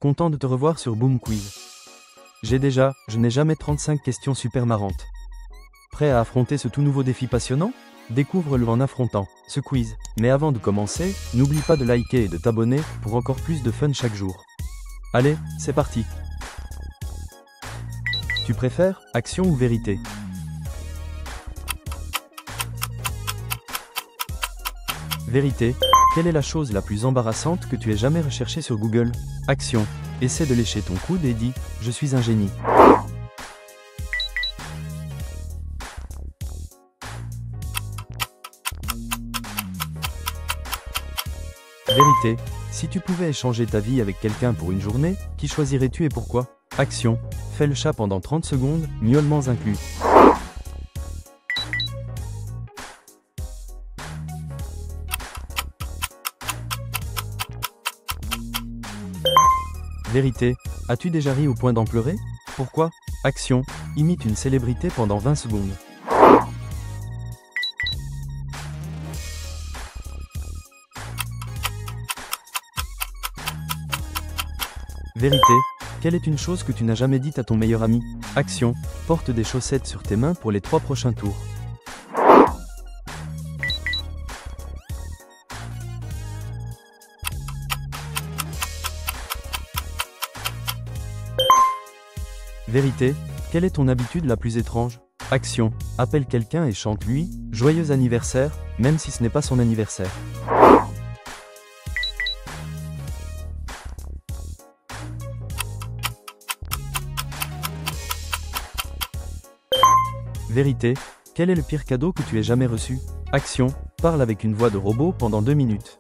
content de te revoir sur Boom Quiz. Je n'ai jamais 35 questions super marrantes. Prêt à affronter ce tout nouveau défi passionnant? Découvre-le en affrontant ce quiz. Mais avant de commencer, n'oublie pas de liker et de t'abonner pour encore plus de fun chaque jour. Allez, c'est parti! Tu préfères action ou vérité? Vérité. Quelle est la chose la plus embarrassante que tu aies jamais recherchée sur Google? Action. Essaie de lécher ton coude et dis « Je suis un génie ». Vérité. Si tu pouvais échanger ta vie avec quelqu'un pour une journée, qui choisirais-tu et pourquoi? Action. Fais le chat pendant 30 secondes, miaulements inclus. Vérité. As-tu déjà ri au point d'en pleurer? Pourquoi? Action. Imite une célébrité pendant 20 secondes. Vérité. Quelle est une chose que tu n'as jamais dite à ton meilleur ami? Action. Porte des chaussettes sur tes mains pour les 3 prochains tours. Vérité. Quelle est ton habitude la plus étrange? Action. Appelle quelqu'un et chante-lui « Joyeux anniversaire », même si ce n'est pas son anniversaire. Vérité. Quel est le pire cadeau que tu aies jamais reçu? Action. Parle avec une voix de robot pendant 2 minutes.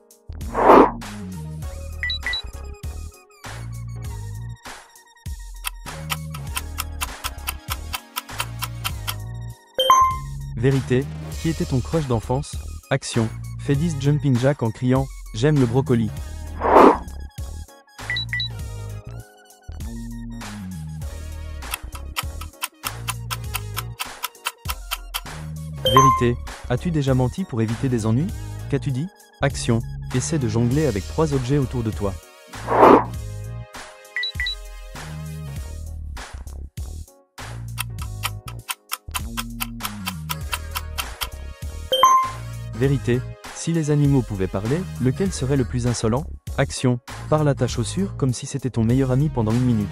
Vérité. Qui était ton crush d'enfance? Action. Fais 10 jumping jacks en criant « J'aime le brocoli ». Vérité. As-tu déjà menti pour éviter des ennuis? Qu'as-tu dit? Action. Essaie de jongler avec 3 objets autour de toi. Vérité. Si les animaux pouvaient parler, lequel serait le plus insolent? Action. Parle à ta chaussure comme si c'était ton meilleur ami pendant 1 minute.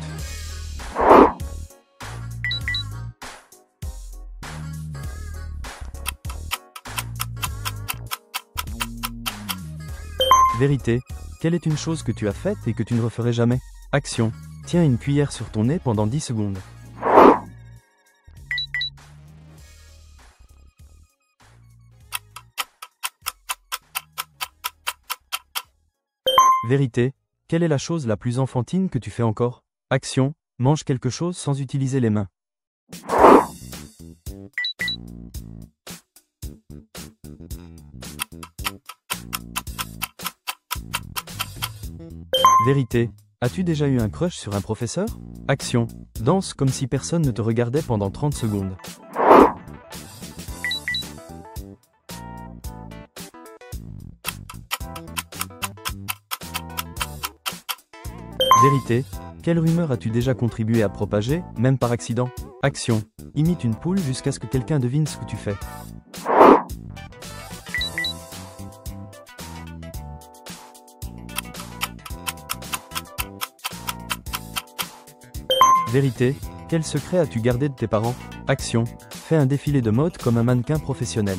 Vérité. Quelle est une chose que tu as faite et que tu ne referais jamais? Action. Tiens une cuillère sur ton nez pendant 10 secondes. Vérité. Quelle est la chose la plus enfantine que tu fais encore? Action. Mange quelque chose sans utiliser les mains. Vérité. As-tu déjà eu un crush sur un professeur? Action. Danse comme si personne ne te regardait pendant 30 secondes. Vérité. Quelle rumeur as-tu déjà contribué à propager, même par accident? Action. Imite une poule jusqu'à ce que quelqu'un devine ce que tu fais. Vérité. Quel secret as-tu gardé de tes parents? Action. Fais un défilé de mode comme un mannequin professionnel.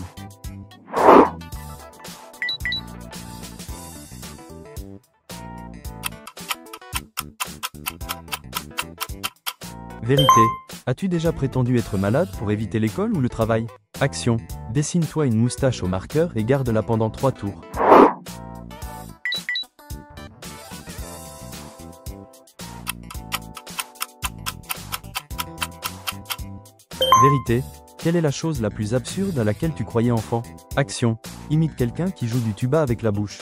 Vérité. As-tu déjà prétendu être malade pour éviter l'école ou le travail? Action. Dessine-toi une moustache au marqueur et garde-la pendant 3 tours. Vérité. Quelle est la chose la plus absurde à laquelle tu croyais enfant? Action. Imite quelqu'un qui joue du tuba avec la bouche.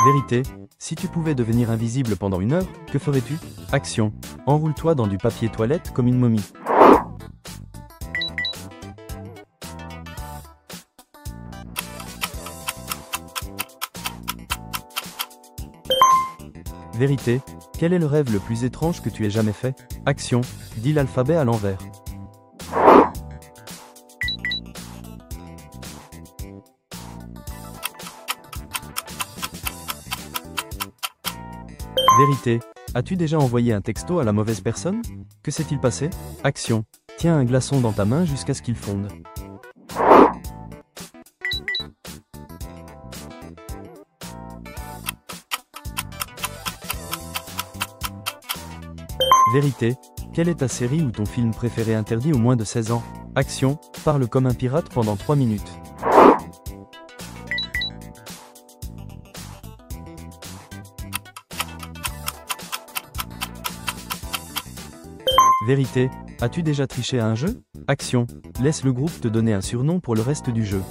Vérité. Si tu pouvais devenir invisible pendant 1 heure, que ferais-tu? Action. Enroule-toi dans du papier toilette comme une momie. Vérité, quel est le rêve le plus étrange que tu aies jamais fait? Action, dis l'alphabet à l'envers. Vérité, as-tu déjà envoyé un texto à la mauvaise personne? Que s'est-il passé? Action, tiens un glaçon dans ta main jusqu'à ce qu'il fonde. Vérité, quelle est ta série ou ton film préféré interdit aux moins de 16 ans? Action, parle comme un pirate pendant 3 minutes. Vérité, as-tu déjà triché à un jeu? Action, laisse le groupe te donner un surnom pour le reste du jeu.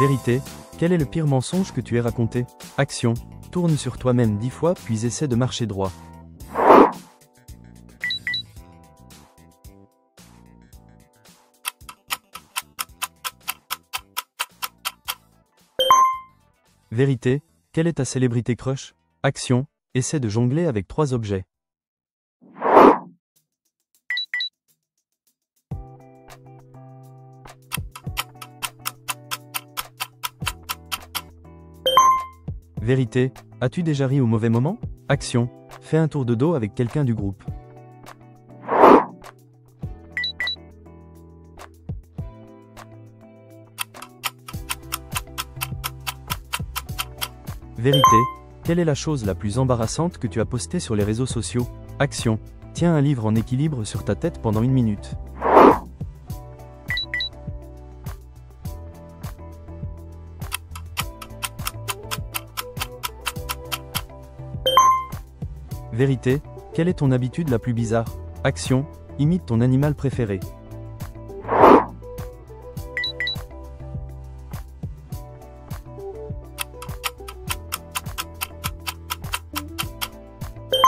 Vérité, quel est le pire mensonge que tu aies raconté? Action, tourne sur toi-même 10 fois puis essaie de marcher droit. Vérité, quelle est ta célébrité crush? Action, essaie de jongler avec 3 objets. Vérité, as-tu déjà ri au mauvais moment? Action, fais un tour de dos avec quelqu'un du groupe. Vérité, quelle est la chose la plus embarrassante que tu as postée sur les réseaux sociaux? Action, tiens un livre en équilibre sur ta tête pendant 1 minute. Vérité, quelle est ton habitude la plus bizarre? Action, imite ton animal préféré.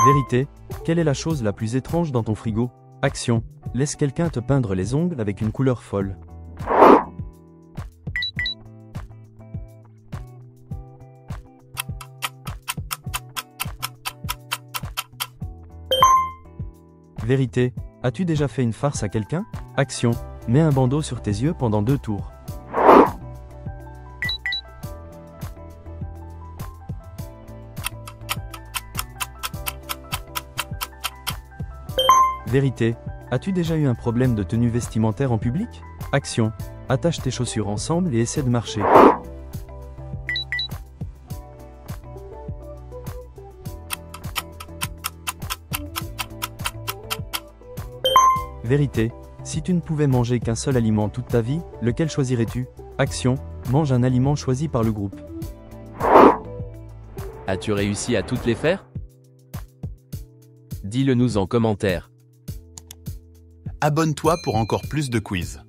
Vérité, quelle est la chose la plus étrange dans ton frigo? Action, laisse quelqu'un te peindre les ongles avec une couleur folle. Vérité, as-tu déjà fait une farce à quelqu'un? Action, mets un bandeau sur tes yeux pendant 2 tours. Vérité, as-tu déjà eu un problème de tenue vestimentaire en public? Action, attache tes chaussures ensemble et essaie de marcher. Vérité, si tu ne pouvais manger qu'un seul aliment toute ta vie, lequel choisirais-tu? Action, mange un aliment choisi par le groupe. As-tu réussi à toutes les faire? Dis-le nous en commentaire. Abonne-toi pour encore plus de quiz.